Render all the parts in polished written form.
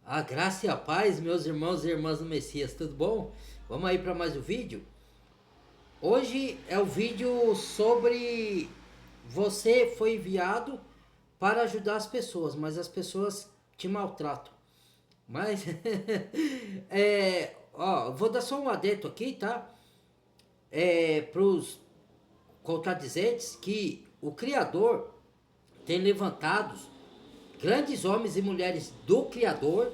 A graça e a paz, meus irmãos e irmãs do Messias, tudo bom? Vamos aí para mais um vídeo. Hoje é o vídeo sobre você foi enviado para ajudar as pessoas, mas as pessoas te maltratam. Mas vou dar só um adendo aqui, tá? Para os contradizentes que o Criador tem levantado grandes homens e mulheres do Criador,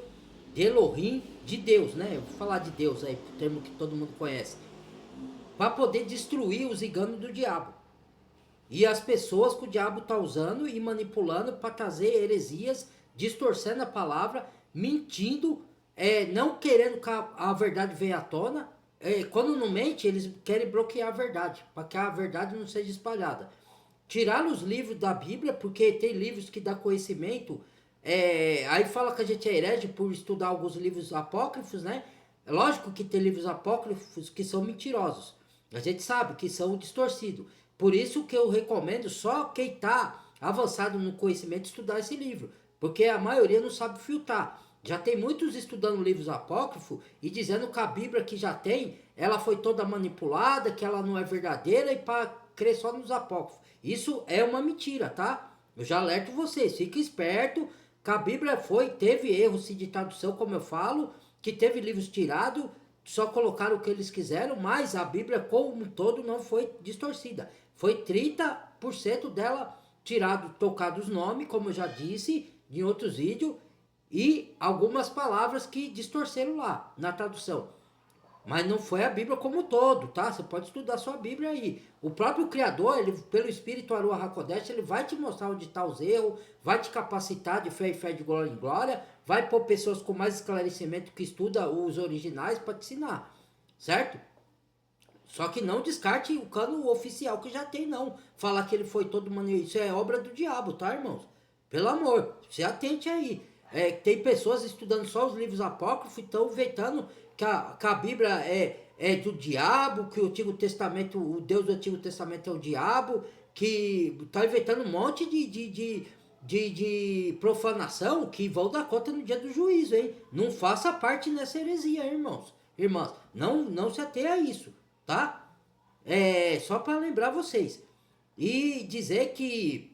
de Elohim, de Deus, né? Eu vou falar de Deus aí, o termo que todo mundo conhece, para poder destruir os enganos do diabo. E as pessoas que o diabo está usando e manipulando para trazer heresias, distorcendo a palavra, mentindo, não querendo que a verdade venha à tona. Quando não mente, eles querem bloquear a verdade, para que a verdade não seja espalhada. Tirar os livros da Bíblia, porque tem livros que dá conhecimento. Aí fala que a gente é herege por estudar alguns livros apócrifos, né? É lógico que tem livros apócrifos que são mentirosos. A gente sabe que são distorcidos. Por isso que eu recomendo só quem está avançado no conhecimento estudar esse livro. Porque a maioria não sabe filtrar. Já tem muitos estudando livros apócrifos e dizendo que a Bíblia que já tem, ela foi toda manipulada, que ela não é verdadeira e para crer só nos apócrifos. Isso é uma mentira, tá? Eu já alerto vocês, fique esperto, que a Bíblia teve erros de tradução, como eu falo, que teve livros tirados, só colocaram o que eles quiseram, mas a Bíblia como um todo não foi distorcida. Foi 30% dela tirado, tocado os nomes, como eu já disse em outros vídeos, e algumas palavras que distorceram lá na tradução. Mas não foi a Bíblia como um todo, tá? Você pode estudar sua Bíblia aí. O próprio Criador, ele, pelo Espírito Aruach HaKodesh, ele vai te mostrar onde está os erros, vai te capacitar de fé em fé, de glória em glória, vai pôr pessoas com mais esclarecimento que estudam os originais para te ensinar, certo? Só que não descarte o cano oficial que já tem, não. Falar que ele foi todo maneiro. Isso é obra do diabo, tá, irmãos? Pelo amor, se atente aí. Tem pessoas estudando só os livros apócrifos e estão inventando que a Bíblia é do diabo, que o Antigo Testamento, o Deus do Antigo Testamento é o diabo, que está inventando um monte de profanação que vão dar conta no dia do juízo, hein? Não faça parte nessa heresia, irmãos. Irmãs, não se atenha a isso, tá? Só para lembrar vocês. E dizer que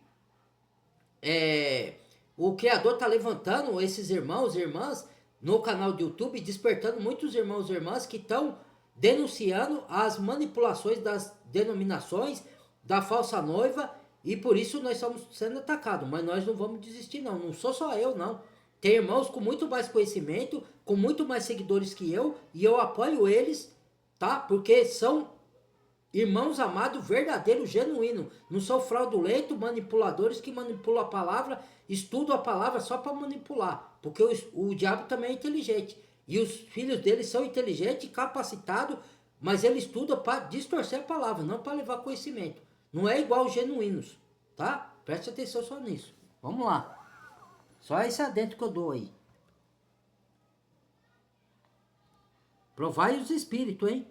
o Criador está levantando esses irmãos e irmãs no canal do YouTube, despertando muitos irmãos e irmãs que estão denunciando as manipulações das denominações, da falsa noiva, e por isso nós estamos sendo atacados. Mas nós não vamos desistir, não. Não sou só eu, não. Tem irmãos com muito mais conhecimento, com muito mais seguidores que eu, e eu apoio eles, tá? Porque são irmãos amados, verdadeiro, genuíno. Não são fraudulentos, manipuladores que manipulam a palavra, estudam a palavra só para manipular. Porque o diabo também é inteligente. E os filhos dele são inteligentes, capacitados, mas ele estuda para distorcer a palavra, não para levar conhecimento. Não é igual os genuínos, tá? Preste atenção só nisso. Vamos lá. Só esse adentro que eu dou aí. Provai os espíritos, hein?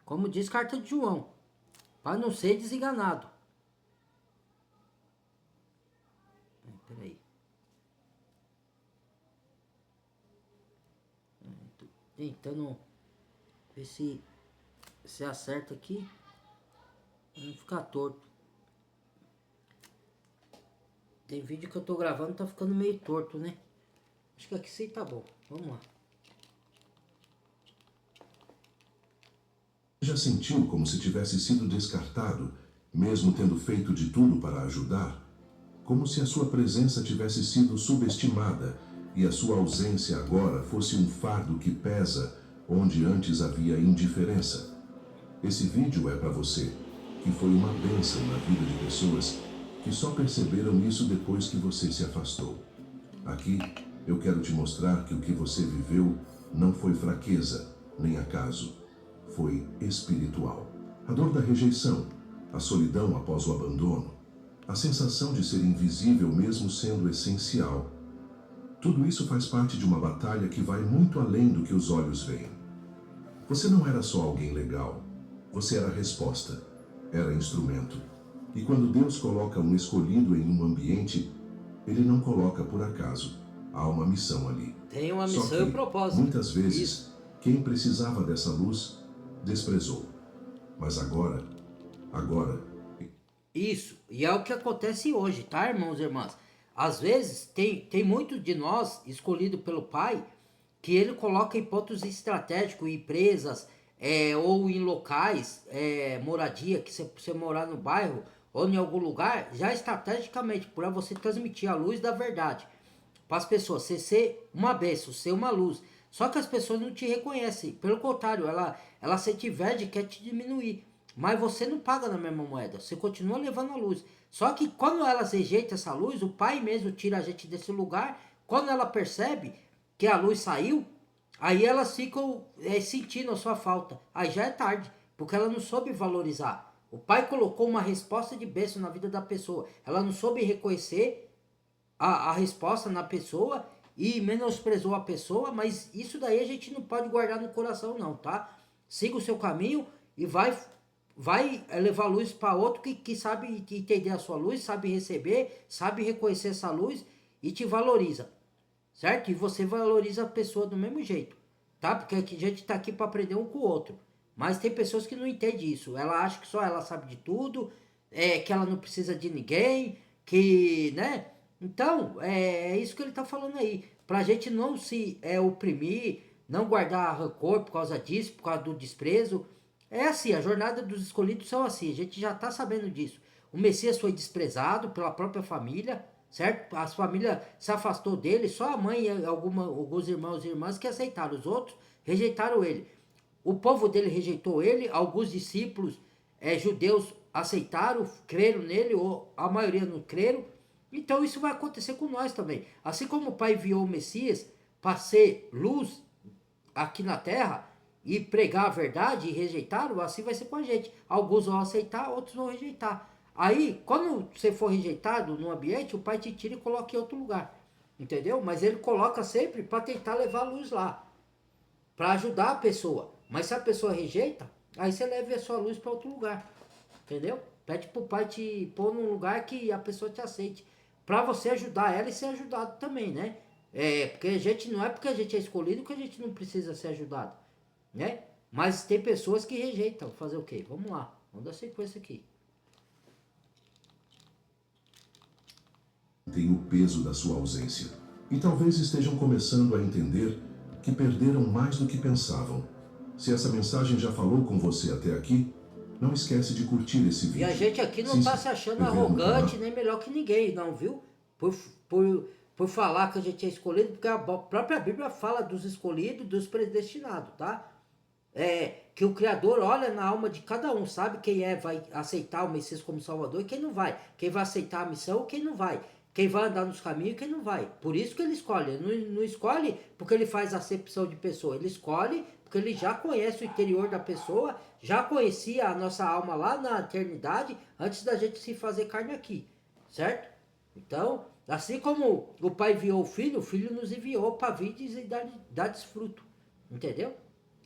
Como diz carta de João, para não ser desenganado. Peraí. Tô tentando ver se acerta aqui. Pra não ficar torto. Tem vídeo que eu tô gravando, tá ficando meio torto, né? Acho que aqui sim tá bom. Vamos lá. Já sentiu como se tivesse sido descartado, mesmo tendo feito de tudo para ajudar? Como se a sua presença tivesse sido subestimada e a sua ausência agora fosse um fardo que pesa onde antes havia indiferença? Esse vídeo é para você, que foi uma bênção na vida de pessoas que só perceberam isso depois que você se afastou. Aqui, eu quero te mostrar que o que você viveu não foi fraqueza, nem acaso. Foi espiritual. A dor da rejeição, a solidão após o abandono, a sensação de ser invisível mesmo sendo essencial. Tudo isso faz parte de uma batalha que vai muito além do que os olhos veem. Você não era só alguém legal, você era resposta, era instrumento. E quando Deus coloca um escolhido em um ambiente, Ele não coloca por acaso. há uma missão ali. Tem uma Só missão e um que, propósito. muitas vezes, Isso. quem precisava dessa luz, desprezou. Mas agora, Isso, e é o que acontece hoje, tá, irmãos e irmãs? Às vezes, tem muito de nós, escolhido pelo Pai, que ele coloca em pontos estratégicos, em empresas, ou em locais, moradia, que você morar no bairro, ou em algum lugar, já estrategicamente, para você transmitir a luz da verdade para as pessoas, você ser uma bênção, ser uma luz. Só que as pessoas não te reconhecem. Pelo contrário, ela se te inveja e quer te diminuir. Mas você não paga na mesma moeda. Você continua levando a luz. Só que quando elas rejeitam essa luz, o Pai mesmo tira a gente desse lugar. Quando ela percebe que a luz saiu, aí elas ficam sentindo a sua falta. Aí já é tarde, porque ela não soube valorizar. O Pai colocou uma resposta de bênção na vida da pessoa. Ela não soube reconhecer a resposta na pessoa e menosprezou a pessoa, mas isso daí a gente não pode guardar no coração não, tá? Siga o seu caminho e vai levar luz para outro que sabe entender a sua luz, sabe receber, sabe reconhecer essa luz e te valoriza, certo? E você valoriza a pessoa do mesmo jeito, tá? Porque a gente tá aqui para aprender um com o outro, mas tem pessoas que não entendem isso, ela acha que só ela sabe de tudo, que ela não precisa de ninguém, que, né? Então, é isso que ele está falando aí. Para a gente não se oprimir, não guardar rancor por causa disso, por causa do desprezo. É assim, a jornada dos escolhidos são assim, a gente já está sabendo disso. O Messias foi desprezado pela própria família, certo? As famílias se afastou dele, só a mãe e alguns irmãos e irmãs que aceitaram, os outros rejeitaram ele. O povo dele rejeitou ele, alguns discípulos judeus aceitaram, creram nele, ou a maioria não creram. Então isso vai acontecer com nós também. Assim como o Pai enviou o Messias para ser luz aqui na terra e pregar a verdade e rejeitaram, assim vai ser com a gente. Alguns vão aceitar, outros vão rejeitar. Aí, quando você for rejeitado no ambiente, o Pai te tira e coloca em outro lugar. Entendeu? Mas ele coloca sempre para tentar levar a luz lá, para ajudar a pessoa. Mas se a pessoa rejeita, aí você leva a sua luz para outro lugar. Entendeu? Pede pro Pai te pôr num lugar que a pessoa te aceite. Pra você ajudar ela e ser ajudado também, né? Porque a gente não é porque a gente é escolhido que a gente não precisa ser ajudado, né? Mas tem pessoas que rejeitam. Fazer o quê? Vamos lá. Vamos dar sequência aqui. tem o peso da sua ausência. E talvez estejam começando a entender que perderam mais do que pensavam. Se essa mensagem já falou com você até aqui, não esquece de curtir esse vídeo. E a gente aqui não tá se achando arrogante nem melhor que ninguém, não, viu? Por falar que a gente é escolhido, porque a própria Bíblia fala dos escolhidos, dos predestinados, tá? Que o Criador olha na alma de cada um, sabe quem vai aceitar o Messias como Salvador e quem não vai. Quem vai aceitar a missão e quem não vai. Quem vai andar nos caminhos e quem não vai. Por isso que ele escolhe. Ele não escolhe porque ele faz acepção de pessoa. Ele escolhe porque ele já conhece o interior da pessoa, já conhecia a nossa alma lá na eternidade, antes da gente se fazer carne aqui. Certo? Então, assim como o Pai enviou o Filho nos enviou para vir e dar desfruto. Entendeu?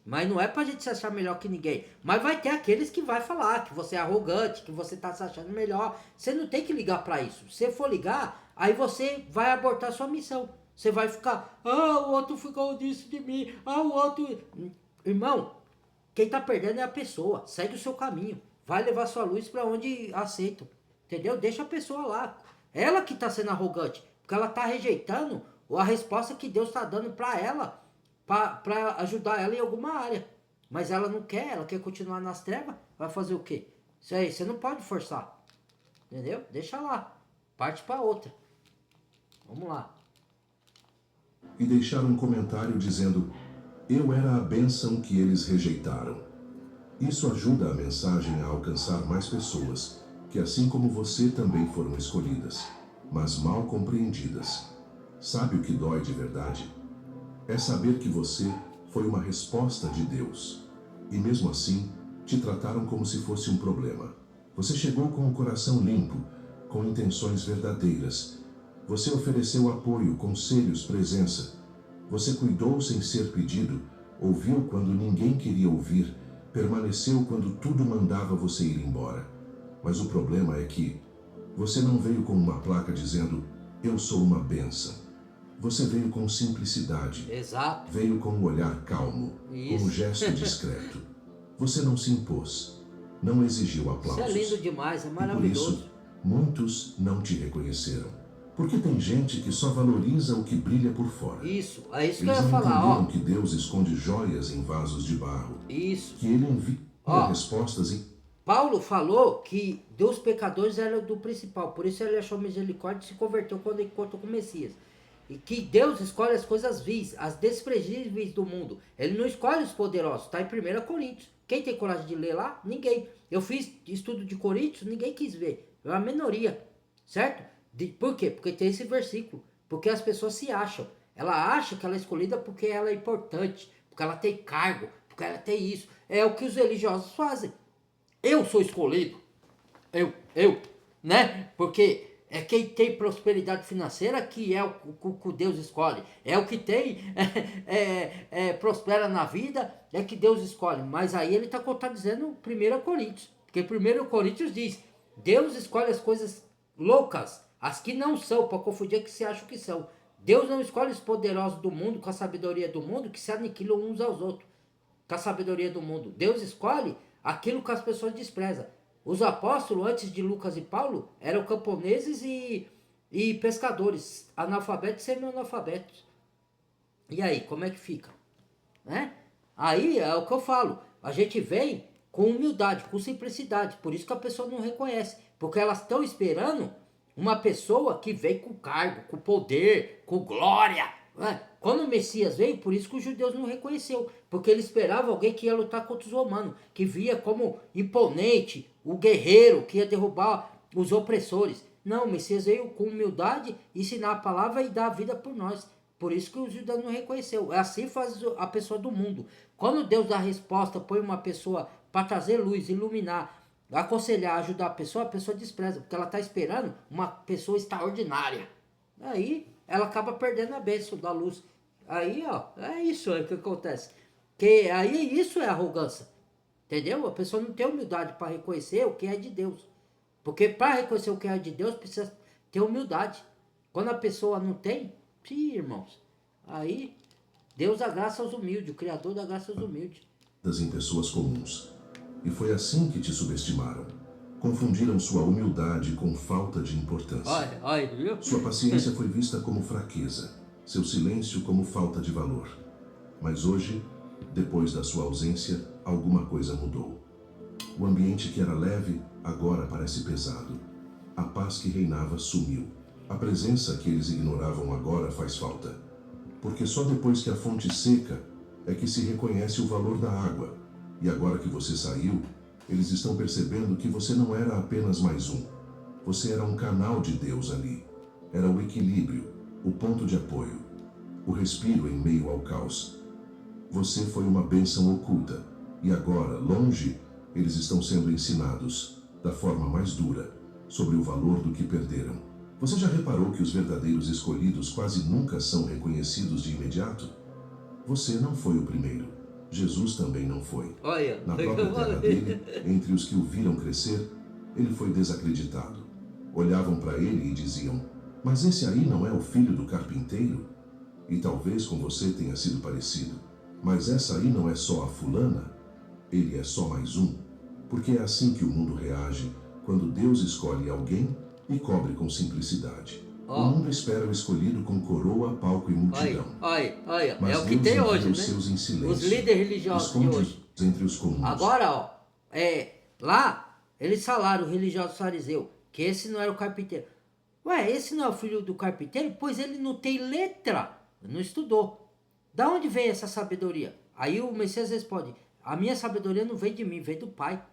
Mas não é pra gente se achar melhor que ninguém. Mas vai ter aqueles que vai falar que você é arrogante, que você tá se achando melhor. Você não tem que ligar pra isso. Se você for ligar, aí você vai abortar sua missão. Você vai ficar, o outro ficou disso de mim, o outro... Irmão, quem tá perdendo é a pessoa. Segue o seu caminho. Vai levar sua luz pra onde aceitam. Entendeu? Deixa a pessoa lá. Ela que tá sendo arrogante. Porque ela tá rejeitando a resposta que Deus tá dando pra ela. Para ajudar ela em alguma área. Mas ela não quer, ela quer continuar nas trevas. Vai fazer o quê? Isso aí, você não pode forçar. Entendeu? Deixa lá. Parte para outra. Vamos lá. E deixar um comentário dizendo: eu era a bênção que eles rejeitaram. Isso ajuda a mensagem a alcançar mais pessoas, que assim como você também foram escolhidas, mas mal compreendidas. Sabe o que dói de verdade? É saber que você foi uma resposta de Deus. E mesmo assim, te trataram como se fosse um problema. Você chegou com o coração limpo, com intenções verdadeiras. Você ofereceu apoio, conselhos, presença. Você cuidou sem ser pedido, ouviu quando ninguém queria ouvir, permaneceu quando tudo mandava você ir embora. Mas o problema é que você não veio com uma placa dizendo: eu sou uma bênção. Você veio com simplicidade. Exato. Veio com um olhar calmo, com Isso. um gesto discreto. Você não se impôs, não exigiu aplausos. Isso é lindo demais, é E por maravilhoso. isso, muitos não te reconheceram. Porque tem gente que só valoriza o que brilha por fora. Isso, é isso que eu Eles ia não falar, entenderam ó. que Deus esconde joias em vasos de barro. Isso. Que Ele envia Ó. respostas e... Paulo falou que dos pecadores era do principal, por isso ele achou misericórdia e se converteu quando encontrou com o Messias. E que Deus escolhe as coisas vis, as desprezíveis do mundo. Ele não escolhe os poderosos, está em 1 Coríntios. Quem tem coragem de ler lá? Ninguém. Eu fiz estudo de Coríntios, ninguém quis ver. É uma minoria, certo? Por quê? Porque tem esse versículo. Porque as pessoas se acham. Ela acha que ela é escolhida porque ela é importante, porque ela tem cargo, porque ela tem isso. É o que os religiosos fazem. Eu sou escolhido. Eu, né? Porque é quem tem prosperidade financeira que é o que Deus escolhe. É o que tem, prospera na vida, é que Deus escolhe. Mas aí ele está contradizendo 1 Coríntios. Porque 1 Coríntios diz, Deus escolhe as coisas loucas, as que não são, para confundir que se acham que são. Deus não escolhe os poderosos do mundo com a sabedoria do mundo que se aniquilam uns aos outros. Com a sabedoria do mundo. Deus escolhe aquilo que as pessoas desprezam. Os apóstolos, antes de Lucas e Paulo, eram camponeses e pescadores, analfabetos e semi-analfabetos. E aí, como é que fica? Né? Aí é o que eu falo, a gente vem com humildade, com simplicidade, por isso que a pessoa não reconhece, porque elas estão esperando uma pessoa que vem com cargo, com poder, com glória. Né? Quando o Messias veio, por isso que os judeus não reconheceu, porque ele esperava alguém que ia lutar contra os romanos, que via como imponente, o guerreiro que ia derrubar os opressores. Não, o Messias veio com humildade, ensinar a palavra e dar a vida por nós. Por isso que os judeus não reconheceu. Assim faz a pessoa do mundo. Quando Deus dá a resposta, põe uma pessoa para trazer luz, iluminar, aconselhar, ajudar a pessoa despreza, porque ela está esperando uma pessoa extraordinária. Aí ela acaba perdendo a bênção da luz. Aí, ó, é isso aí que acontece. Que aí isso é arrogância. Entendeu? A pessoa não tem humildade para reconhecer o que é de Deus. Porque para reconhecer o que é de Deus, precisa ter humildade. Quando a pessoa não tem, sim, irmãos, aí Deus dá graça aos humildes, o Criador dá graça aos humildes. Em pessoas comuns. E foi assim que te subestimaram. Confundiram sua humildade com falta de importância. Olha, viu? Sua paciência foi vista como fraqueza, seu silêncio como falta de valor. Mas hoje, depois da sua ausência, alguma coisa mudou. O ambiente que era leve, agora parece pesado. A paz que reinava sumiu. A presença que eles ignoravam agora faz falta. Porque só depois que a fonte seca é que se reconhece o valor da água. E agora que você saiu, eles estão percebendo que você não era apenas mais um. Você era um canal de Deus ali. Era o equilíbrio, o ponto de apoio, o respiro em meio ao caos. Você foi uma bênção oculta. E agora, longe, eles estão sendo ensinados, da forma mais dura, sobre o valor do que perderam. Você já reparou que os verdadeiros escolhidos quase nunca são reconhecidos de imediato? Você não foi o primeiro. Jesus também não foi. Olha, Na própria terra dele, entre os que o viram crescer, ele foi desacreditado. Olhavam para ele e diziam, mas esse aí não é o filho do carpinteiro? E talvez com você tenha sido parecido. Mas essa aí não é só a fulana? Ele é só mais um. Porque é assim que o mundo reage quando Deus escolhe alguém e cobre com simplicidade. O mundo espera o escolhido com coroa, palco e multidão. Olha, mas é o que Deus tem hoje, envia né? os seus em silêncio, Os líderes religiosos de hoje. entre os comuns. Agora, ó, lá eles falaram, o religioso fariseu, que esse não era o carpinteiro. Ué, esse não é o filho do carpinteiro? Pois ele não tem letra, não estudou. Da onde vem essa sabedoria? Aí o Messias responde, a minha sabedoria não vem de mim, vem do Pai.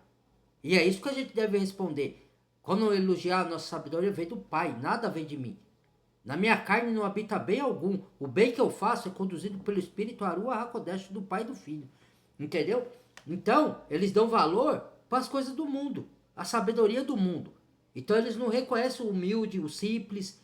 E é isso que a gente deve responder. Quando elogiar a nossa sabedoria, vem do Pai, nada vem de mim. Na minha carne não habita bem algum. O bem que eu faço é conduzido pelo Espírito Arua Hakodesh do Pai e do Filho. Entendeu? Então, eles dão valor para as coisas do mundo. A sabedoria do mundo. Então, eles não reconhecem o humilde, o simples.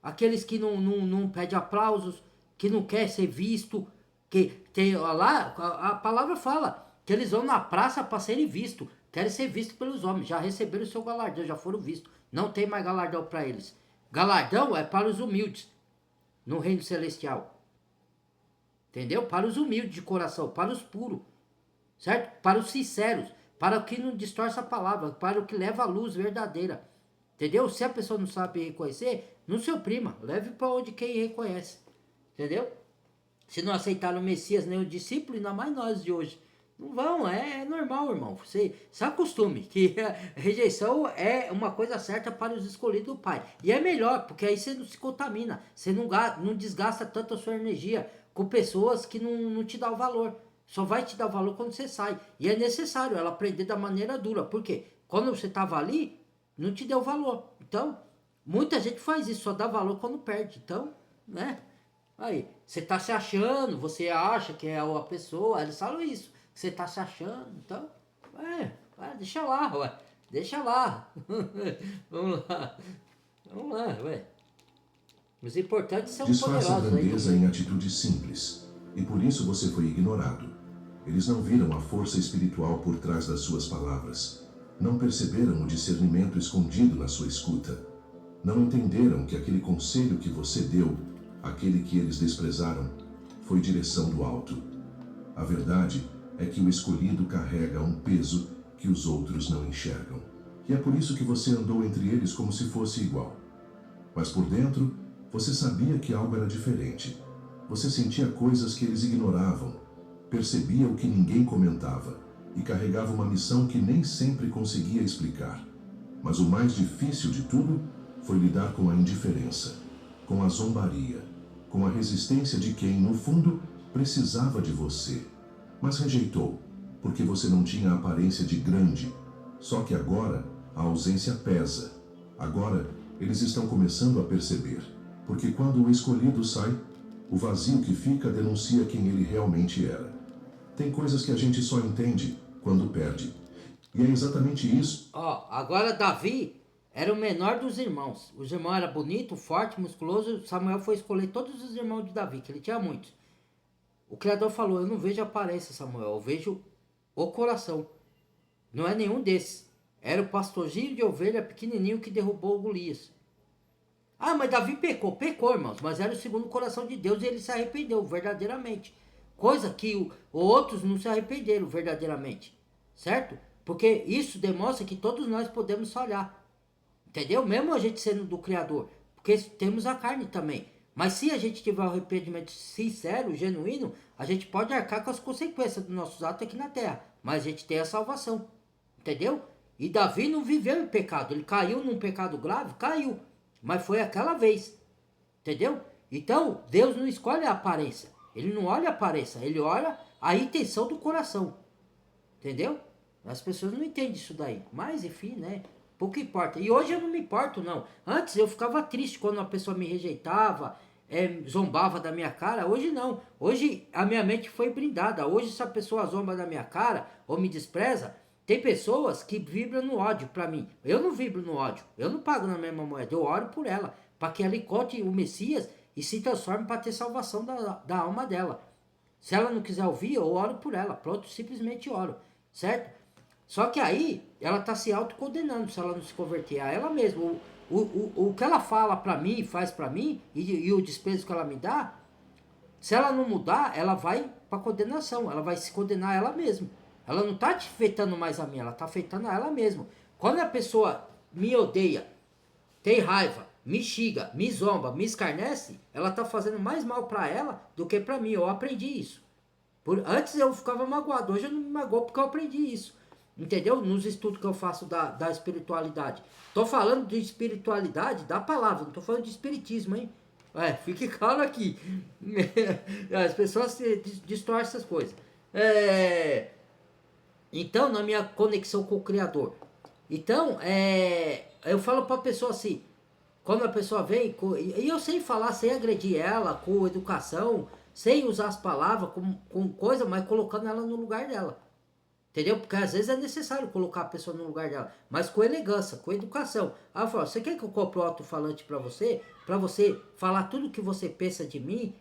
Aqueles que não pedem aplausos. Que não quer ser visto. Que tem, lá, a palavra fala que eles vão na praça para serem vistos. Querem ser vistos pelos homens. Já receberam o seu galardão, já foram vistos. Não tem mais galardão para eles. Galardão é para os humildes. no reino celestial. Entendeu? Para os humildes de coração, para os puros, certo? Para os sinceros, para o que não distorce a palavra, para o que leva a luz verdadeira. Entendeu? Se a pessoa não sabe reconhecer, não se oprima, leve para onde quem reconhece. Entendeu? Se não aceitaram o Messias nem o discípulo, ainda mais nós de hoje. Não vão, é normal, irmão. Você se acostume que a rejeição é uma coisa certa para os escolhidos do Pai. E é melhor, porque aí você não se contamina, você não desgasta tanto a sua energia com pessoas que não te dão valor. Só vai te dar valor quando você sai. E é necessário ela aprender da maneira dura. Por quê? Quando você estava ali, não te deu valor. Então, muita gente faz isso, só dá valor quando perde. Então, né? Aí, você tá se achando, você acha que é a pessoa, eles falam isso, você tá se achando, então, deixa lá, deixa lá. Vamos lá, Os importantes são Disfarce a poderosos aí. grandeza em atitudes simples, e por isso você foi ignorado. Eles não viram a força espiritual por trás das suas palavras. Não perceberam o discernimento escondido na sua escuta. Não entenderam que aquele conselho que você deu, aquele que eles desprezaram, foi direção do alto. A verdade é que o escolhido carrega um peso que os outros não enxergam. E é por isso que você andou entre eles como se fosse igual. Mas por dentro, você sabia que algo era diferente. Você sentia coisas que eles ignoravam, percebia o que ninguém comentava e carregava uma missão que nem sempre conseguia explicar. Mas o mais difícil de tudo foi lidar com a indiferença, com a zombaria, com a resistência de quem, no fundo, precisava de você, mas rejeitou, porque você não tinha a aparência de grande. Só que agora a ausência pesa. Agora eles estão começando a perceber, porque quando o escolhido sai, o vazio que fica denuncia quem ele realmente era. Tem coisas que a gente só entende quando perde. E é exatamente isso. Agora Davi era o menor dos irmãos. Os irmãos eram bonitos, fortes, musculosos. Samuel foi escolher todos os irmãos de Davi, que ele tinha muitos. O Criador falou, eu não vejo a aparência, Samuel, eu vejo o coração. Não é nenhum desses. Era o pastorzinho de ovelha pequenininho que derrubou o Golias. Mas Davi pecou, irmãos, mas era o segundo coração de Deus e ele se arrependeu verdadeiramente. Coisa que outros não se arrependeram verdadeiramente, certo? Porque isso demonstra que todos nós podemos falhar, entendeu? Mesmo a gente sendo do Criador, porque temos a carne também. Mas se a gente tiver um arrependimento sincero, genuíno, a gente pode arcar com as consequências dos nossos atos aqui na terra, mas a gente tem a salvação, entendeu? E Davi não viveu em pecado, ele caiu num pecado grave, caiu, mas foi aquela vez, entendeu? Então, Deus não escolhe a aparência, ele não olha a aparência, ele olha a intenção do coração, entendeu? As pessoas não entendem isso daí, mas enfim, né? Pouco importa. E hoje eu não me importo, não. Antes eu ficava triste quando uma pessoa me rejeitava, zombava da minha cara. Hoje não. Hoje a minha mente foi brindada. Hoje se a pessoa zomba da minha cara ou me despreza, tem pessoas que vibram no ódio pra mim. Eu não vibro no ódio. Eu não pago na mesma moeda. Eu oro por ela, para que ela encontre o Messias e se transforme para ter salvação da alma dela. Se ela não quiser ouvir, eu oro por ela. Pronto, simplesmente oro. Certo? Só que aí, ela está se autocondenando se ela não se converter a ela mesma. O que ela fala para mim, faz para mim, e o desprezo que ela me dá, se ela não mudar, ela vai para condenação. Ela vai se condenar a ela mesma. Ela não está afetando mais a mim, ela está afetando a ela mesma. Quando a pessoa me odeia, tem raiva, me xinga, me zomba, me escarnece, ela está fazendo mais mal para ela do que para mim. Eu aprendi isso. Antes eu ficava magoado, hoje eu não me magoo porque eu aprendi isso. Entendeu? Nos estudos que eu faço da espiritualidade. Tô falando de espiritualidade da palavra, não tô falando de espiritismo, hein? Fique claro aqui. As pessoas distorcem essas coisas. Então, na minha conexão com o Criador. Então, eu falo pra pessoa assim, quando a pessoa vem, e eu sei falar, sem agredir ela, com educação, sem usar as palavras com coisa, mas colocando ela no lugar dela. Entendeu? Porque às vezes é necessário colocar a pessoa no lugar dela, mas com elegância, com educação. Eu falo, você quer que eu compre o alto-falante para você falar tudo que você pensa de mim,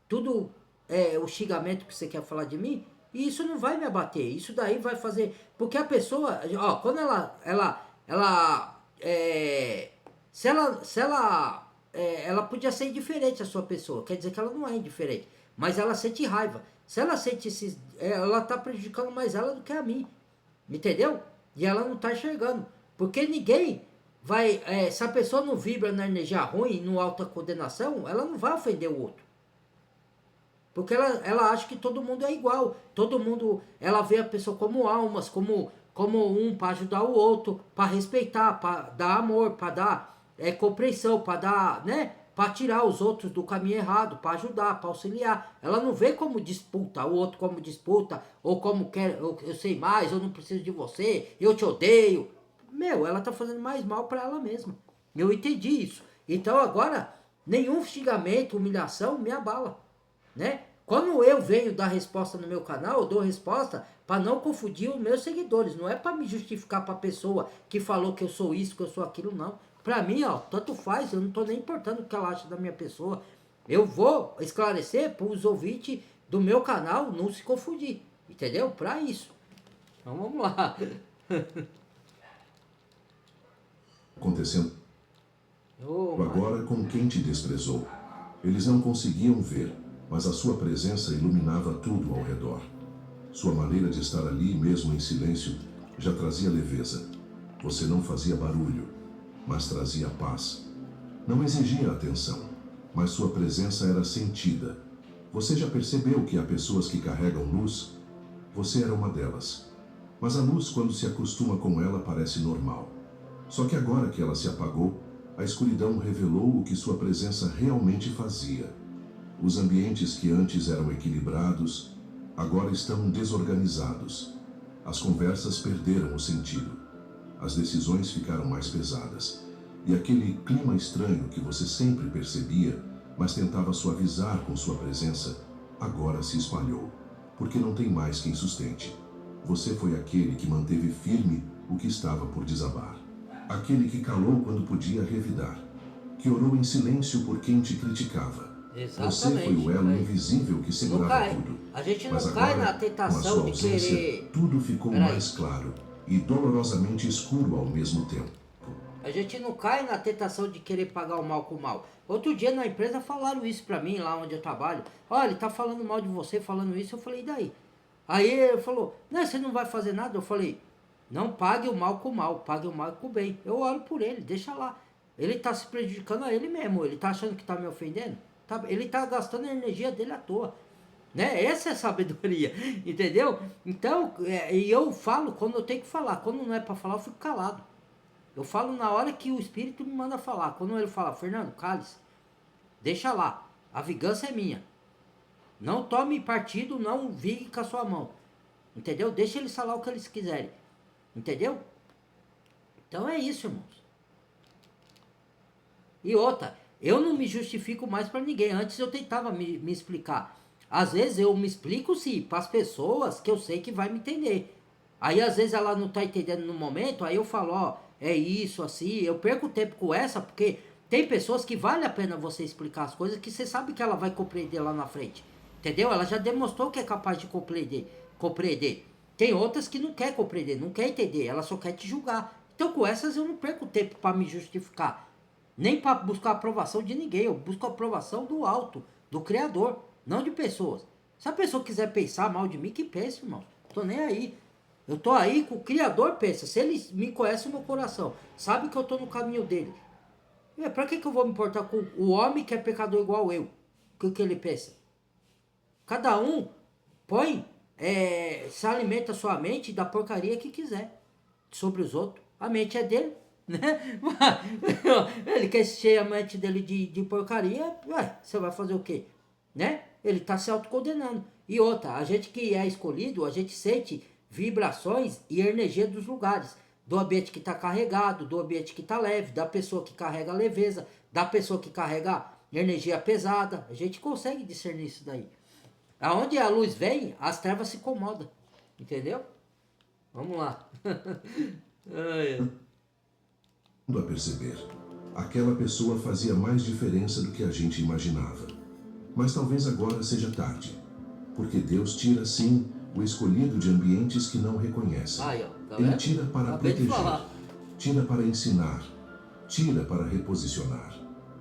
tudo o xingamento que você quer falar de mim? E isso não vai me abater, isso daí vai fazer, porque a pessoa, quando se ela ela podia ser indiferente a sua pessoa, quer dizer que ela não é indiferente, mas ela sente raiva. Se ela sente ela tá prejudicando mais ela do que a mim, entendeu? E ela não tá enxergando, porque ninguém vai, se a pessoa não vibra na energia ruim, no alta condenação, ela não vai ofender o outro. Porque ela acha que todo mundo é igual. Todo mundo, ela vê a pessoa como almas, como um para ajudar o outro, para respeitar, para dar amor, para dar compreensão, para dar, né? Para tirar os outros do caminho errado, para ajudar, para auxiliar. Ela não vê como disputa, o outro como disputa, ou como quer, eu sei mais, eu não preciso de você, eu te odeio. Meu, ela tá fazendo mais mal para ela mesma. Eu entendi isso. Então agora, nenhum xingamento, humilhação me abala, né? Quando eu venho dar resposta no meu canal, eu dou resposta para não confundir os meus seguidores. Não é para me justificar para a pessoa que falou que eu sou isso, que eu sou aquilo, não. Para mim, ó, tanto faz, eu não tô nem importando o que ela acha da minha pessoa. Eu vou esclarecer para os ouvintes do meu canal não se confundir, entendeu? Para isso. Então vamos lá. Acontecendo agora com quem te desprezou. Eles não conseguiam ver, mas a sua presença iluminava tudo ao redor. Sua maneira de estar ali, mesmo em silêncio, já trazia leveza. Você não fazia barulho, mas trazia paz. Não exigia atenção, mas sua presença era sentida. Você já percebeu que há pessoas que carregam luz? Você era uma delas. Mas a luz, quando se acostuma com ela, parece normal. Só que agora que ela se apagou, a escuridão revelou o que sua presença realmente fazia. Os ambientes que antes eram equilibrados, agora estão desorganizados. As conversas perderam o sentido. As decisões ficaram mais pesadas. E aquele clima estranho que você sempre percebia, mas tentava suavizar com sua presença, agora se espalhou, porque não tem mais quem sustente. Você foi aquele que manteve firme o que estava por desabar. Aquele que calou quando podia revidar, que orou em silêncio por quem te criticava. Exatamente. Você foi o elo invisível que segurava tudo. A gente não Mas cai agora, na com a tentação sua de ausência, querer. tudo ficou mais claro e dolorosamente escuro ao mesmo tempo. A gente não cai na tentação de querer pagar o mal com o mal. Outro dia na empresa falaram isso pra mim, lá onde eu trabalho. Olha, ele tá falando mal de você, falando isso. Eu falei, e daí? Aí ele falou, não, você não vai fazer nada? Eu falei, não pague o mal com o mal, pague o mal com o bem. Eu oro por ele, deixa lá. Ele tá se prejudicando a ele mesmo, ele tá achando que tá me ofendendo? Ele tá gastando a energia dele à toa. Né? Essa é a sabedoria, entendeu? Então, e eu falo quando eu tenho que falar. Quando não é pra falar, eu fico calado. Eu falo na hora que o Espírito me manda falar. Quando ele fala, Fernando, cale-se, deixa lá, a vingança é minha. Não tome partido, não vigue com a sua mão. Entendeu? Deixa eles falar o que eles quiserem. Entendeu? Então é isso, irmãos. E outra, eu não me justifico mais para ninguém. Antes eu tentava me explicar. Às vezes eu me explico sim, para as pessoas que eu sei que vai me entender. Aí às vezes ela não tá entendendo no momento, aí eu falo, ó, é isso, assim. Eu perco tempo com essa, porque tem pessoas que vale a pena você explicar as coisas que você sabe que ela vai compreender lá na frente. Entendeu? Ela já demonstrou que é capaz de compreender. Tem outras que não quer compreender, não quer entender, ela só quer te julgar. Então com essas eu não perco tempo para me justificar. Nem para buscar a aprovação de ninguém, eu busco a aprovação do alto, do Criador, não de pessoas. Se a pessoa quiser pensar mal de mim, que pense, irmão. Tô nem aí. Eu tô aí com o Criador, pensa. Se ele me conhece o meu coração, sabe que eu tô no caminho dele. Pra que eu vou me importar com o homem que é pecador igual eu? O que ele pensa? Cada um se alimenta sua mente da porcaria que quiser sobre os outros. A mente é dele, né? Ele quer encher a mente dele de porcaria, você vai fazer o quê? Né? Ele está se autocondenando. E outra, a gente que é escolhido, a gente sente vibrações e energia dos lugares. Do ambiente que está carregado, do ambiente que está leve, da pessoa que carrega leveza, da pessoa que carrega energia pesada. A gente consegue discernir isso daí. Aonde a luz vem, as trevas se incomodam. Entendeu? Vamos lá. A perceber, aquela pessoa fazia mais diferença do que a gente imaginava. Mas talvez agora seja tarde. Porque Deus tira, sim, o escolhido de ambientes que não reconhecem. Ele tira para proteger, tira para ensinar, tira para reposicionar.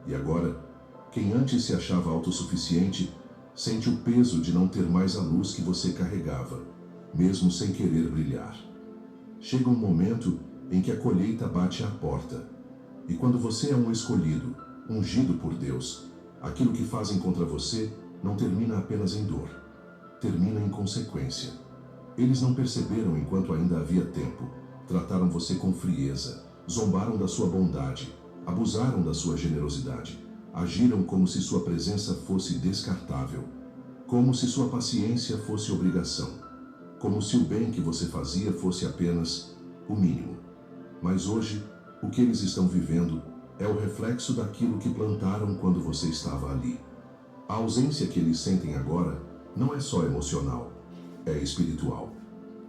E agora, quem antes se achava autossuficiente, sente o peso de não ter mais a luz que você carregava, mesmo sem querer brilhar. Chega um momento em que a colheita bate à porta. E quando você é um escolhido, ungido por Deus, aquilo que fazem contra você não termina apenas em dor, termina em consequência. Eles não perceberam enquanto ainda havia tempo, trataram você com frieza, zombaram da sua bondade, abusaram da sua generosidade, agiram como se sua presença fosse descartável, como se sua paciência fosse obrigação, como se o bem que você fazia fosse apenas o mínimo. Mas hoje, o que eles estão vivendo é o reflexo daquilo que plantaram quando você estava ali. A ausência que eles sentem agora não é só emocional, é espiritual.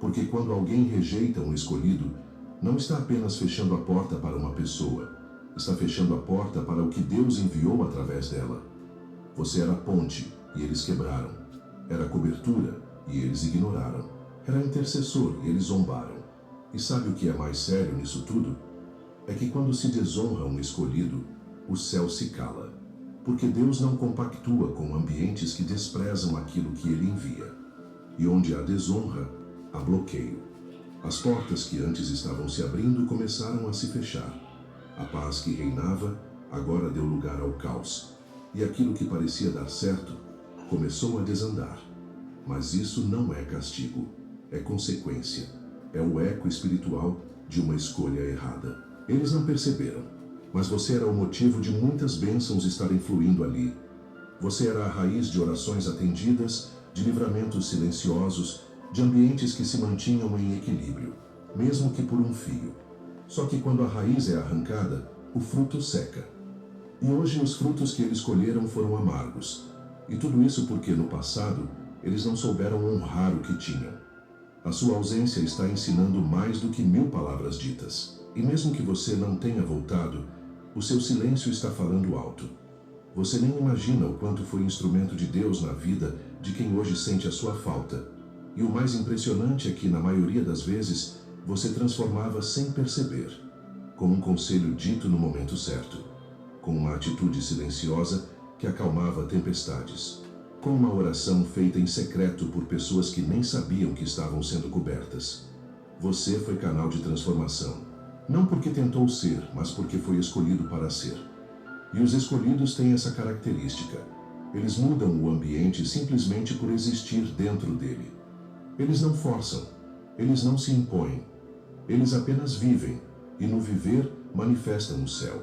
Porque quando alguém rejeita um escolhido, não está apenas fechando a porta para uma pessoa, está fechando a porta para o que Deus enviou através dela. Você era ponte e eles quebraram. Era cobertura e eles ignoraram. Era intercessor e eles zombaram. E sabe o que é mais sério nisso tudo? É que quando se desonra um escolhido, o céu se cala. Porque Deus não compactua com ambientes que desprezam aquilo que Ele envia. E onde há desonra, há bloqueio. As portas que antes estavam se abrindo começaram a se fechar. A paz que reinava agora deu lugar ao caos. E aquilo que parecia dar certo começou a desandar. Mas isso não é castigo, é consequência. É o eco espiritual de uma escolha errada. Eles não perceberam, mas você era o motivo de muitas bênçãos estarem fluindo ali. Você era a raiz de orações atendidas, de livramentos silenciosos, de ambientes que se mantinham em equilíbrio, mesmo que por um fio. Só que quando a raiz é arrancada, o fruto seca. E hoje os frutos que eles colheram foram amargos. E tudo isso porque no passado eles não souberam honrar o que tinham. A sua ausência está ensinando mais do que 1000 palavras ditas. E mesmo que você não tenha voltado, o seu silêncio está falando alto. Você nem imagina o quanto foi instrumento de Deus na vida de quem hoje sente a sua falta. E o mais impressionante é que, na maioria das vezes, você transformava sem perceber, com um conselho dito no momento certo, com uma atitude silenciosa que acalmava tempestades, com uma oração feita em secreto por pessoas que nem sabiam que estavam sendo cobertas. Você foi canal de transformação, não porque tentou ser, mas porque foi escolhido para ser. E os escolhidos têm essa característica. Eles mudam o ambiente simplesmente por existir dentro dele. Eles não forçam, eles não se impõem, eles apenas vivem, e no viver manifestam o céu.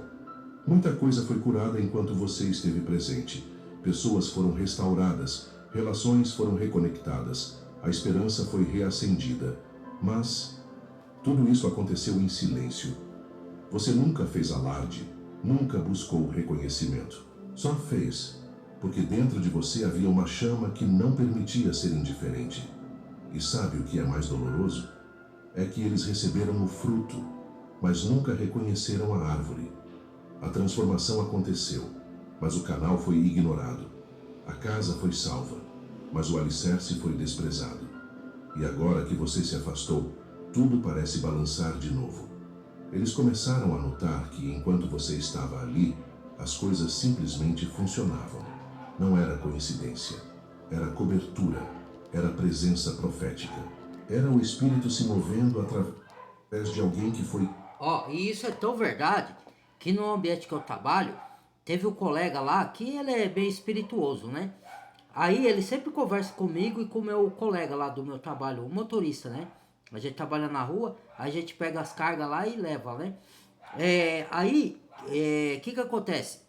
Muita coisa foi curada enquanto você esteve presente. Pessoas foram restauradas, relações foram reconectadas, a esperança foi reacendida. Mas tudo isso aconteceu em silêncio. Você nunca fez alarde, nunca buscou reconhecimento. Só fez, porque dentro de você havia uma chama que não permitia ser indiferente. E sabe o que é mais doloroso? É que eles receberam o fruto, mas nunca reconheceram a árvore. A transformação aconteceu, mas o canal foi ignorado. A casa foi salva, mas o alicerce foi desprezado. E agora que você se afastou, tudo parece balançar de novo. Eles começaram a notar que, enquanto você estava ali, as coisas simplesmente funcionavam. Não era coincidência, era cobertura, era presença profética. Era o Espírito se movendo através de alguém que foi... Ó, e isso é tão verdade que no ambiente que eu trabalho, teve um colega lá que ele é bem espirituoso, né? Aí ele sempre conversa comigo e com o meu colega lá do meu trabalho, o motorista, né? A gente trabalha na rua, a gente pega as cargas lá e leva, né? Aí, que acontece?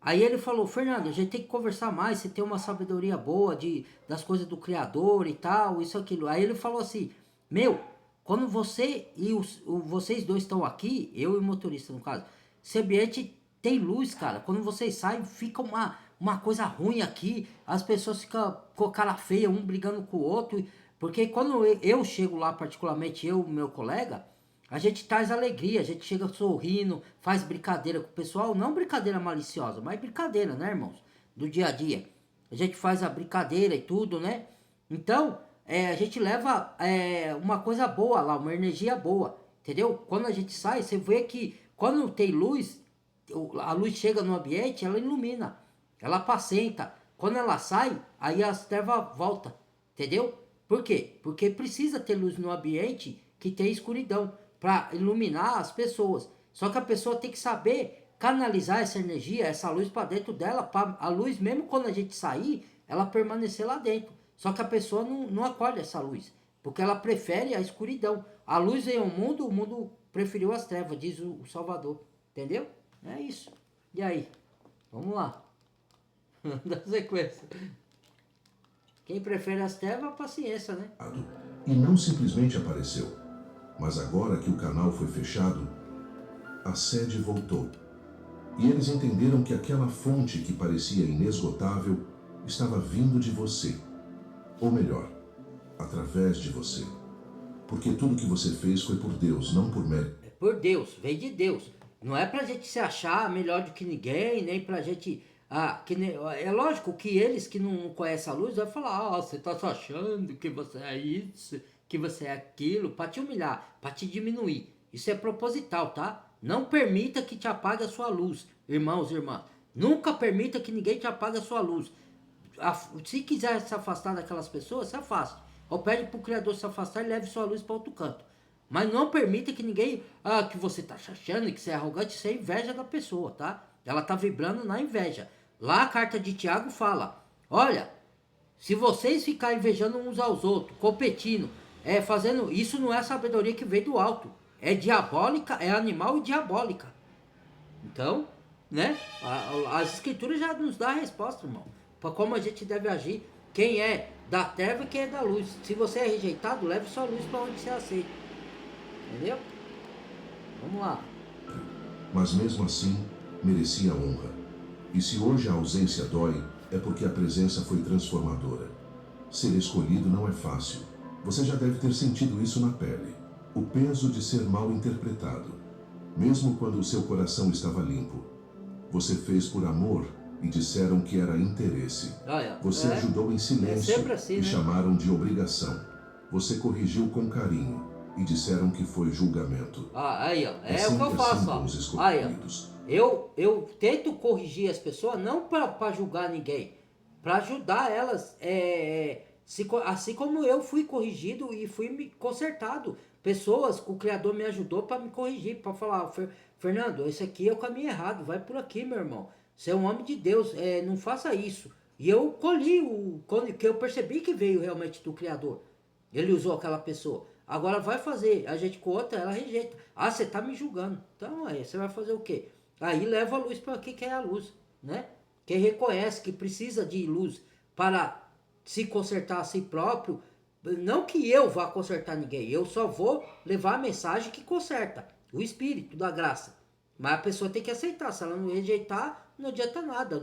Aí ele falou, Fernando, a gente tem que conversar mais, você tem uma sabedoria boa das coisas do Criador e tal, isso, aquilo. Aí ele falou assim, meu, quando você e vocês dois estão aqui, eu e o motorista no caso, esse ambiente tem luz, cara. Quando vocês saem, fica uma coisa ruim aqui, as pessoas ficam com cara feia, um brigando com o outro, porque quando eu chego lá, particularmente eu e meu colega, a gente traz alegria, a gente chega sorrindo, faz brincadeira com o pessoal, não brincadeira maliciosa, mas brincadeira, né, irmãos? Do dia a dia. A gente faz a brincadeira e tudo, né? Então, a gente leva uma coisa boa lá, uma energia boa, entendeu? Quando a gente sai, você vê que quando tem luz, a luz chega no ambiente, ela ilumina, ela apacenta. Quando ela sai, aí as trevas voltam, entendeu? Por quê? Porque precisa ter luz no ambiente que tem escuridão, para iluminar as pessoas. Só que a pessoa tem que saber canalizar essa energia, essa luz para dentro dela, para a luz, mesmo quando a gente sair, ela permanecer lá dentro. Só que a pessoa não acolhe essa luz, porque ela prefere a escuridão. A luz veio ao mundo, o mundo preferiu as trevas, diz o Salvador. Entendeu? É isso. E aí? Vamos lá. Da sequência. Quem prefere as trevas, paciência, né? E não simplesmente apareceu. Mas agora que o canal foi fechado, a sede voltou. E eles entenderam que aquela fonte que parecia inesgotável estava vindo de você. Ou melhor, através de você. Porque tudo que você fez foi por Deus, não por mérito. É por Deus, vem de Deus. Não é pra gente se achar melhor do que ninguém, nem pra gente... é lógico que eles que não conhecem a luz vão falar, você tá se achando que você é isso, que você é aquilo, pra te humilhar, pra te diminuir. Isso é proposital, tá? Não permita que te apague a sua luz, irmãos e irmãs. Nunca permita que ninguém te apague a sua luz. Se quiser se afastar daquelas pessoas, se afaste. Ou pede pro Criador se afastar e leve sua luz para outro canto. Mas não permita que ninguém... que você tá achando, que você é arrogante, isso é inveja da pessoa, tá? Ela tá vibrando na inveja. Lá a carta de Tiago fala, olha, se vocês ficarem invejando uns aos outros, competindo, fazendo... Isso não é sabedoria que vem do alto. É diabólica, é animal e diabólica. Então, né? As escrituras já nos dão a resposta, irmão. Para como a gente deve agir. Quem é da treva e quem é da luz. Se você é rejeitado, leve sua luz para onde você aceita. Entendeu? Vamos lá. Mas mesmo assim, merecia honra. E se hoje a ausência dói, é porque a presença foi transformadora. Ser escolhido não é fácil. Você já deve ter sentido isso na pele. O peso de ser mal interpretado. Mesmo quando o seu coração estava limpo. Você fez por amor e disseram que era interesse. Você ajudou em silêncio assim, e né? chamaram de obrigação. Você corrigiu com carinho e disseram que foi julgamento. Aí, ó. É o que eu faço, ó. Aí, ó. Eu tento corrigir as pessoas não para julgar ninguém, para ajudar elas, assim como eu fui corrigido e fui me consertado. Pessoas que o Criador me ajudou para me corrigir, para falar, Fernando, esse aqui é o caminho errado, vai por aqui, meu irmão. Você é um homem de Deus, não faça isso. E eu colhi que eu percebi que veio realmente do Criador. Ele usou aquela pessoa. Agora vai fazer, a gente com outra, ela rejeita. Você tá me julgando. Então aí, você vai fazer o quê? Aí leva a luz para aqui, que é a luz, né? Quem reconhece que precisa de luz para se consertar a si próprio, não que eu vá consertar ninguém, eu só vou levar a mensagem que conserta, o Espírito da graça. Mas a pessoa tem que aceitar, se ela não rejeitar, não adianta nada.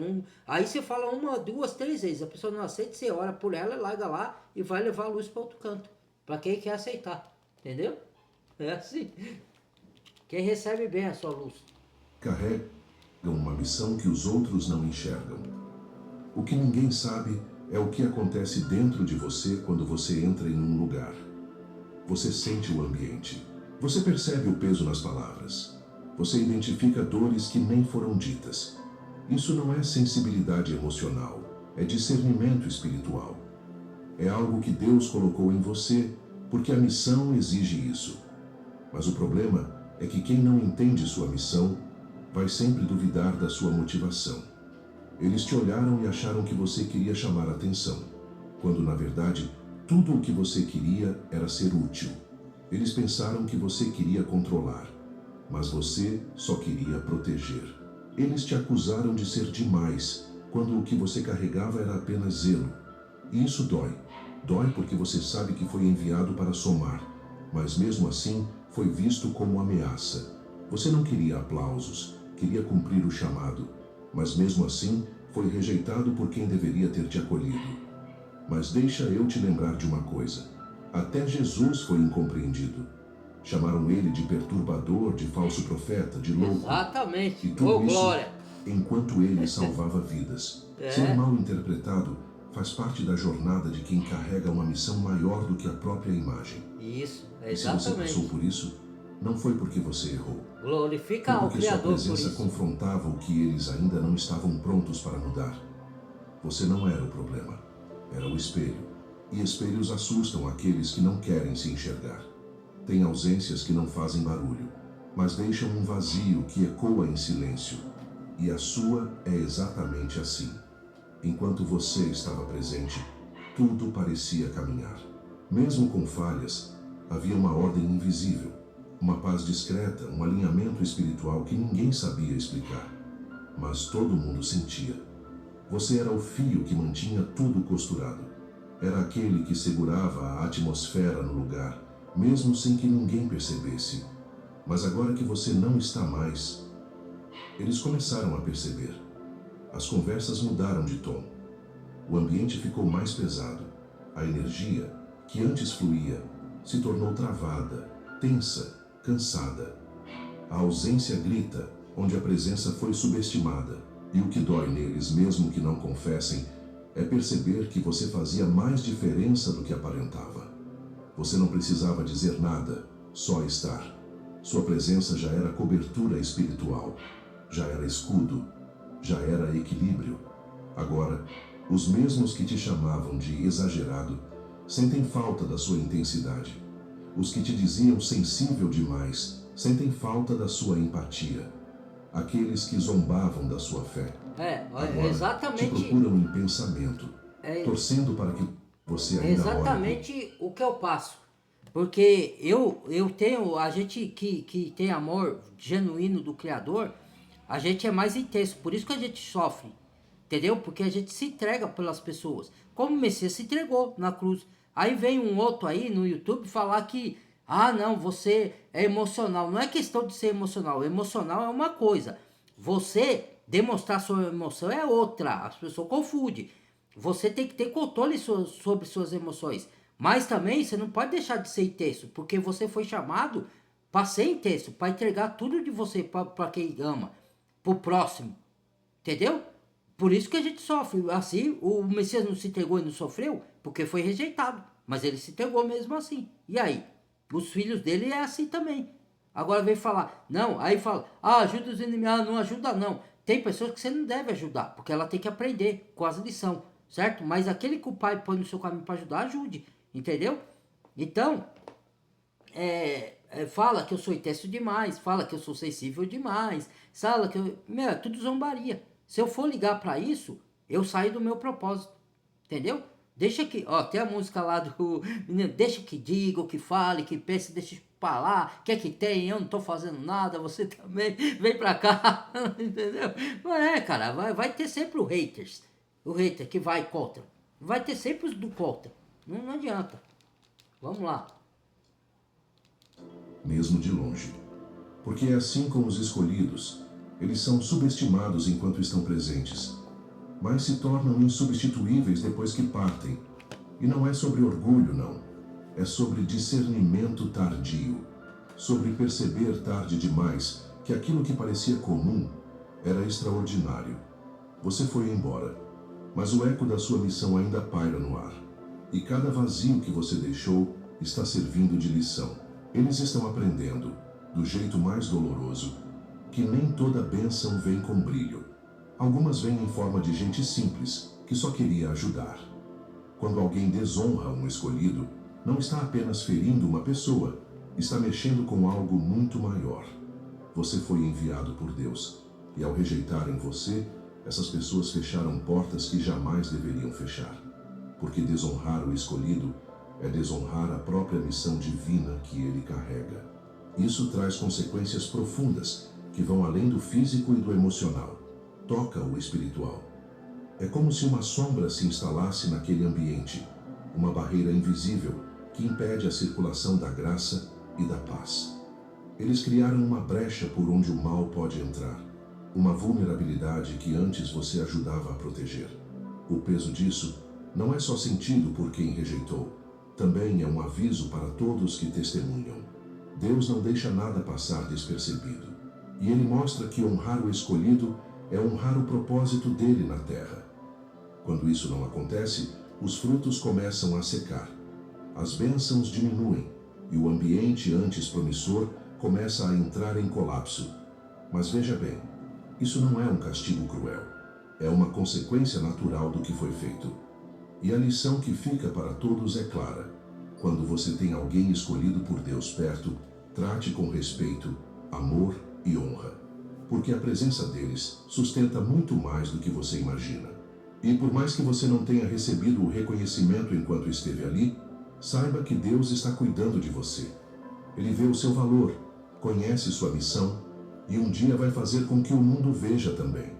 Aí você fala 1, 2, 3 vezes, a pessoa não aceita, você ora por ela, larga lá e vai levar a luz para outro canto. Para quem quer aceitar, entendeu? É assim. Quem recebe bem a sua luz. Carregam uma missão que os outros não enxergam. O que ninguém sabe é o que acontece dentro de você quando você entra em um lugar. Você sente o ambiente. Você percebe o peso nas palavras. Você identifica dores que nem foram ditas. Isso não é sensibilidade emocional, é discernimento espiritual. É algo que Deus colocou em você, porque a missão exige isso. Mas o problema é que quem não entende sua missão vai sempre duvidar da sua motivação. Eles te olharam e acharam que você queria chamar a atenção, quando na verdade tudo o que você queria era ser útil. Eles pensaram que você queria controlar, mas você só queria proteger. Eles te acusaram de ser demais, quando o que você carregava era apenas zelo. E isso dói. Dói porque você sabe que foi enviado para somar, mas mesmo assim foi visto como ameaça. Você não queria aplausos, queria cumprir o chamado, mas mesmo assim foi rejeitado por quem deveria ter te acolhido. Mas deixa eu te lembrar de uma coisa. Até Jesus foi incompreendido. Chamaram ele de perturbador, de falso profeta, de louco. Exatamente. E tudo isso glória. enquanto ele salvava vidas. Ser mal interpretado faz parte da jornada de quem carrega uma missão maior do que a própria imagem. Isso, E se exatamente. você passou por isso, Não foi porque você errou. Glorifica Foi ao porque sua Criador por presença isso. confrontava o que eles ainda não estavam prontos para mudar. Você não era o problema, era o espelho. E espelhos assustam aqueles que não querem se enxergar. Tem ausências que não fazem barulho, mas deixam um vazio que ecoa em silêncio. E a sua é exatamente assim. Enquanto você estava presente, tudo parecia caminhar. Mesmo com falhas, havia uma ordem invisível, uma paz discreta, um alinhamento espiritual que ninguém sabia explicar. Mas todo mundo sentia. Você era o fio que mantinha tudo costurado. Era aquele que segurava a atmosfera no lugar, mesmo sem que ninguém percebesse. Mas agora que você não está mais, eles começaram a perceber. As conversas mudaram de tom. O ambiente ficou mais pesado. A energia, que antes fluía, se tornou travada, tensa, cansada. A ausência grita, onde a presença foi subestimada. E o que dói neles, mesmo que não confessem, é perceber que você fazia mais diferença do que aparentava. Você não precisava dizer nada, só estar. Sua presença já era cobertura espiritual, já era escudo, já era equilíbrio. Agora, os mesmos que te chamavam de exagerado sentem falta da sua intensidade. Os que te diziam sensível demais sentem falta da sua empatia. Aqueles que zombavam da sua fé agora exatamente. te procuram em pensamento, torcendo para que você ainda exatamente o que eu passo. Porque eu tenho, a gente que tem amor genuíno do Criador, a gente é mais intenso, por isso que a gente sofre, entendeu? Porque a gente se entrega pelas pessoas, como o Messias se entregou na cruz. Aí vem um outro aí no YouTube falar que, não, você é emocional. Não é questão de ser emocional, emocional é uma coisa, você demonstrar sua emoção é outra, as pessoas confundem. Você tem que ter controle sobre suas emoções. Mas também você não pode deixar de ser intenso, porque você foi chamado para ser intenso, para entregar tudo de você para quem ama, para o próximo. Entendeu? Por isso que a gente sofre. Assim, o Messias não se entregou e não sofreu, porque foi rejeitado. Mas ele se entregou mesmo assim. E aí? Os filhos dele é assim também. Agora vem falar, não, aí fala, ajuda os inimigos, não ajuda não. Tem pessoas que você não deve ajudar, porque ela tem que aprender com as lições, certo? Mas aquele que o pai põe no seu caminho para ajudar, ajude, entendeu? Então, fala que eu sou intenso demais, fala que eu sou sensível demais, fala que eu... Meu, é tudo zombaria. Se eu for ligar para isso, eu saio do meu propósito, entendeu? Deixa que, tem a música lá do menino, deixa que diga, que fale, que pense, deixa pra lá, que é que tem, eu não tô fazendo nada, você também, vem pra cá, entendeu? Mas cara, vai ter sempre o hater que vai contra, vai ter sempre os do contra, não adianta, vamos lá. mesmo de longe. Porque é assim com os escolhidos, eles são subestimados enquanto estão presentes, mas se tornam insubstituíveis depois que partem. E não é sobre orgulho, não. É sobre discernimento tardio. Sobre perceber tarde demais que aquilo que parecia comum era extraordinário. Você foi embora, mas o eco da sua missão ainda paira no ar. E cada vazio que você deixou está servindo de lição. Eles estão aprendendo, do jeito mais doloroso, que nem toda bênção vem com brilho. Algumas vêm em forma de gente simples, que só queria ajudar. Quando alguém desonra um escolhido, não está apenas ferindo uma pessoa, está mexendo com algo muito maior. Você foi enviado por Deus, e ao rejeitarem você, essas pessoas fecharam portas que jamais deveriam fechar. Porque desonrar o escolhido é desonrar a própria missão divina que ele carrega. Isso traz consequências profundas, que vão além do físico e do emocional. Toca o espiritual. É como se uma sombra se instalasse naquele ambiente, uma barreira invisível que impede a circulação da graça e da paz. Eles criaram uma brecha por onde o mal pode entrar, uma vulnerabilidade que antes você ajudava a proteger. O peso disso não é só sentido por quem rejeitou, também é um aviso para todos que testemunham. Deus não deixa nada passar despercebido, e Ele mostra que honrar o escolhido é honrar o propósito dele na terra. Quando isso não acontece, os frutos começam a secar, as bênçãos diminuem, e o ambiente antes promissor começa a entrar em colapso. Mas veja bem, isso não é um castigo cruel. É uma consequência natural do que foi feito. E a lição que fica para todos é clara. Quando você tem alguém escolhido por Deus perto, trate com respeito, amor e honra. Porque a presença deles sustenta muito mais do que você imagina. E por mais que você não tenha recebido o reconhecimento enquanto esteve ali, saiba que Deus está cuidando de você. Ele vê o seu valor, conhece sua missão e um dia vai fazer com que o mundo veja também.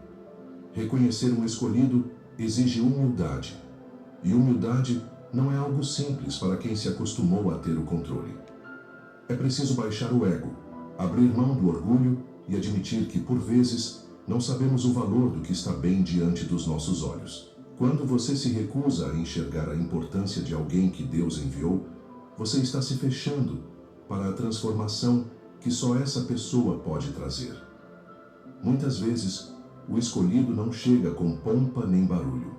Reconhecer um escolhido exige humildade. E humildade não é algo simples para quem se acostumou a ter o controle. É preciso baixar o ego, abrir mão do orgulho e admitir que, por vezes, não sabemos o valor do que está bem diante dos nossos olhos. Quando você se recusa a enxergar a importância de alguém que Deus enviou, você está se fechando para a transformação que só essa pessoa pode trazer. Muitas vezes, o escolhido não chega com pompa nem barulho.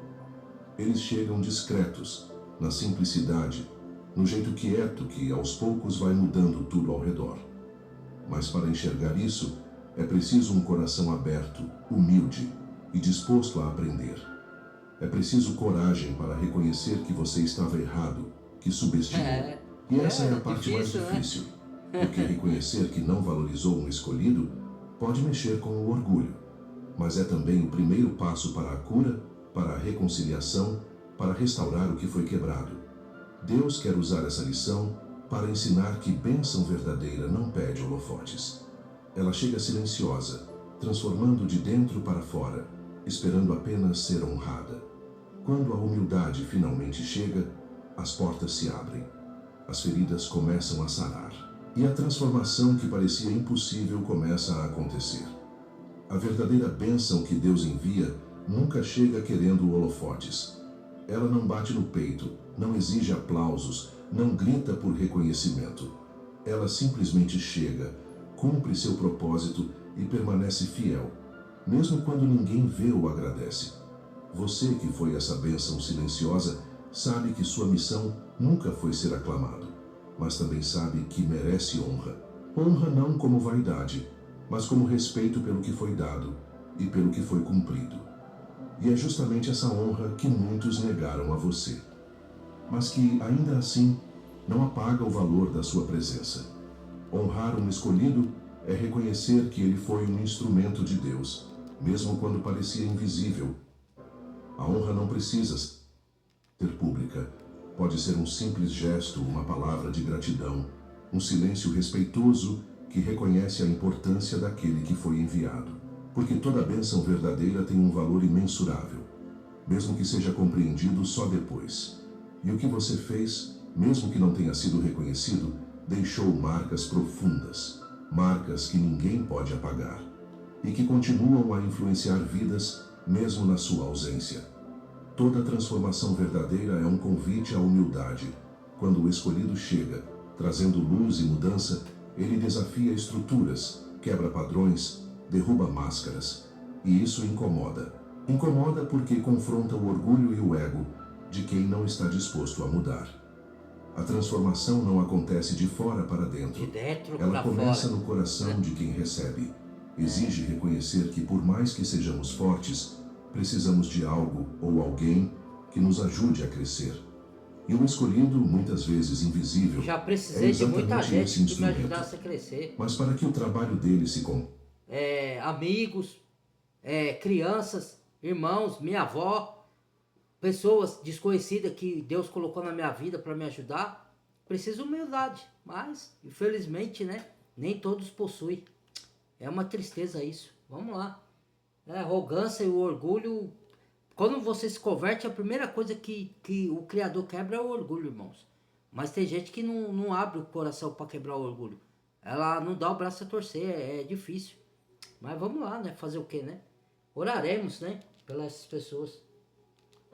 Eles chegam discretos, na simplicidade, no jeito quieto que aos poucos vai mudando tudo ao redor. Mas para enxergar isso, é preciso um coração aberto, humilde e disposto a aprender. É preciso coragem para reconhecer que você estava errado, que subestimou. E essa é a parte mais difícil, porque reconhecer que não valorizou um escolhido pode mexer com o orgulho, mas é também o primeiro passo para a cura, para a reconciliação, para restaurar o que foi quebrado. Deus quer usar essa lição para ensinar que bênção verdadeira não pede holofotes. Ela chega silenciosa, transformando de dentro para fora, esperando apenas ser honrada. Quando a humildade finalmente chega, as portas se abrem, as feridas começam a sarar, e a transformação que parecia impossível começa a acontecer. A verdadeira bênção que Deus envia nunca chega querendo holofotes. Ela não bate no peito, não exige aplausos, não grita por reconhecimento. Ela simplesmente chega, cumpre seu propósito e permanece fiel, mesmo quando ninguém vê ou agradece. Você que foi essa bênção silenciosa sabe que sua missão nunca foi ser aclamado, mas também sabe que merece honra. Honra não como vaidade, mas como respeito pelo que foi dado e pelo que foi cumprido. E é justamente essa honra que muitos negaram a você, mas que, ainda assim, não apaga o valor da sua presença. Honrar um escolhido é reconhecer que ele foi um instrumento de Deus, mesmo quando parecia invisível. A honra não precisa ser pública. Pode ser um simples gesto, uma palavra de gratidão, um silêncio respeitoso que reconhece a importância daquele que foi enviado. Porque toda bênção verdadeira tem um valor imensurável, mesmo que seja compreendido só depois. E o que você fez, mesmo que não tenha sido reconhecido, deixou marcas profundas, marcas que ninguém pode apagar, e que continuam a influenciar vidas mesmo na sua ausência. Toda transformação verdadeira é um convite à humildade. Quando o escolhido chega, trazendo luz e mudança, ele desafia estruturas, quebra padrões, derruba máscaras, e isso incomoda. Incomoda porque confronta o orgulho e o ego de quem não está disposto a mudar. A transformação não acontece de fora para dentro. De dentro Ela para começa fora. no coração de quem recebe. Exige reconhecer que, por mais que sejamos fortes, precisamos de algo ou alguém que nos ajude a crescer. E o escolhido, muitas vezes invisível, Já precisei de muita exatamente gente esse que me instrumento. ajudasse a crescer. Mas para que o trabalho dele se Amigos, crianças, irmãos, minha avó, pessoas desconhecidas que Deus colocou na minha vida para me ajudar, preciso de humildade, mas infelizmente, né, nem todos possuem. É uma tristeza isso. Vamos lá. A arrogância e o orgulho, quando você se converte, a primeira coisa que o Criador quebra é o orgulho, irmãos. Mas tem gente que não abre o coração para quebrar o orgulho. Ela não dá o braço a torcer, é difícil. Mas vamos lá, né? Fazer o quê, né? Oraremos, né? Pelas pessoas.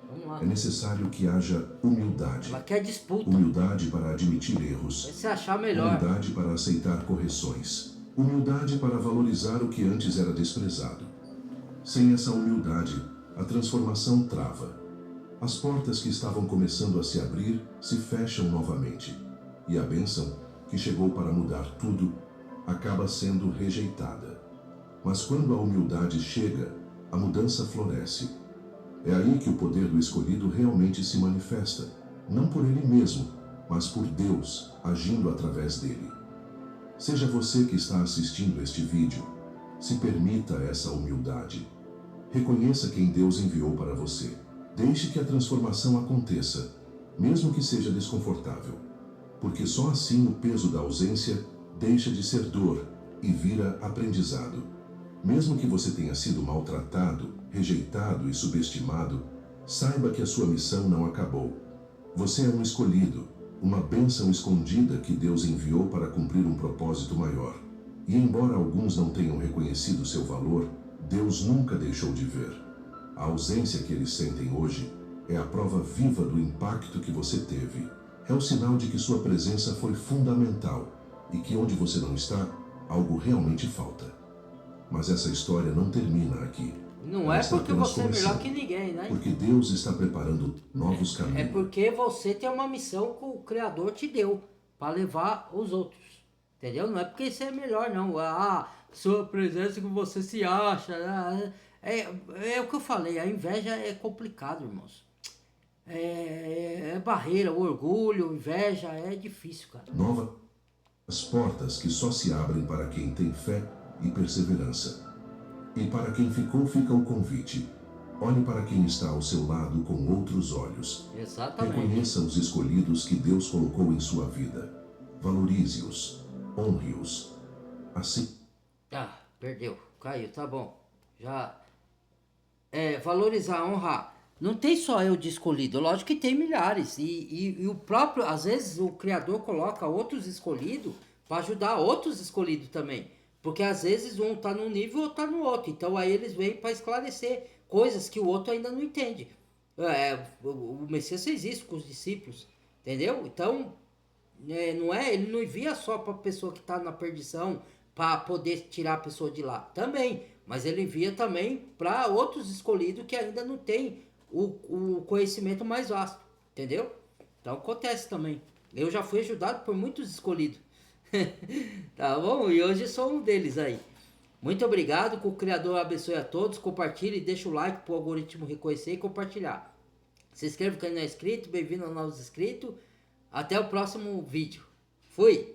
Vamos lá. É necessário que haja humildade. Ela quer disputa. Humildade para admitir erros. Vai se achar melhor. Humildade para aceitar correções. Humildade para valorizar o que antes era desprezado. Sem essa humildade, a transformação trava. As portas que estavam começando a se abrir se fecham novamente. E a bênção, que chegou para mudar tudo, acaba sendo rejeitada. Mas quando a humildade chega, a mudança floresce. É aí que o poder do escolhido realmente se manifesta, não por ele mesmo, mas por Deus agindo através dele. Seja você que está assistindo este vídeo, se permita essa humildade. Reconheça quem Deus enviou para você. Deixe que a transformação aconteça, mesmo que seja desconfortável, porque só assim o peso da ausência deixa de ser dor e vira aprendizado. Mesmo que você tenha sido maltratado, rejeitado e subestimado, saiba que a sua missão não acabou. Você é um escolhido, uma bênção escondida que Deus enviou para cumprir um propósito maior. E embora alguns não tenham reconhecido seu valor, Deus nunca deixou de ver. A ausência que eles sentem hoje é a prova viva do impacto que você teve. É o sinal de que sua presença foi fundamental e que onde você não está, algo realmente falta. Mas essa história não termina aqui. Não Ela é está porque apenas você é melhor começando, que ninguém, né? porque Deus está preparando novos É caminhos. porque você tem uma missão que o Criador te deu para levar os outros. Entendeu? Não é porque você é melhor, não. Ah, sua presença que você se acha. É o que eu falei, a inveja é complicado, irmãos. É barreira, o orgulho, inveja, é difícil, cara. Novas portas que só se abrem para quem tem fé e perseverança. E para quem ficou, fica o convite. Olhe para quem está ao seu lado com outros olhos. Exatamente. Reconheça os escolhidos que Deus colocou em sua vida. Valorize-os, honre-os. Assim. Ah, perdeu, caiu, tá bom. Já. Valorizar, honrar. Não tem só eu de escolhido, lógico que tem milhares. E o próprio, às vezes, o Criador coloca outros escolhidos para ajudar outros escolhidos também. Porque às vezes um tá num nível e outro tá no outro. Então aí eles vêm para esclarecer coisas que o outro ainda não entende. O Messias fez isso com os discípulos, entendeu? Então, ele não envia só para a pessoa que está na perdição para poder tirar a pessoa de lá. Também, mas ele envia também para outros escolhidos que ainda não tem o conhecimento mais vasto, entendeu? Então acontece também. Eu já fui ajudado por muitos escolhidos. Tá bom? E hoje sou um deles aí. Muito obrigado, que o Criador abençoe a todos. Compartilhe, deixa o like para o algoritmo reconhecer e compartilhar. Se inscreva no canal não é inscrito, bem-vindo aos novos inscritos. Até o próximo vídeo. Fui!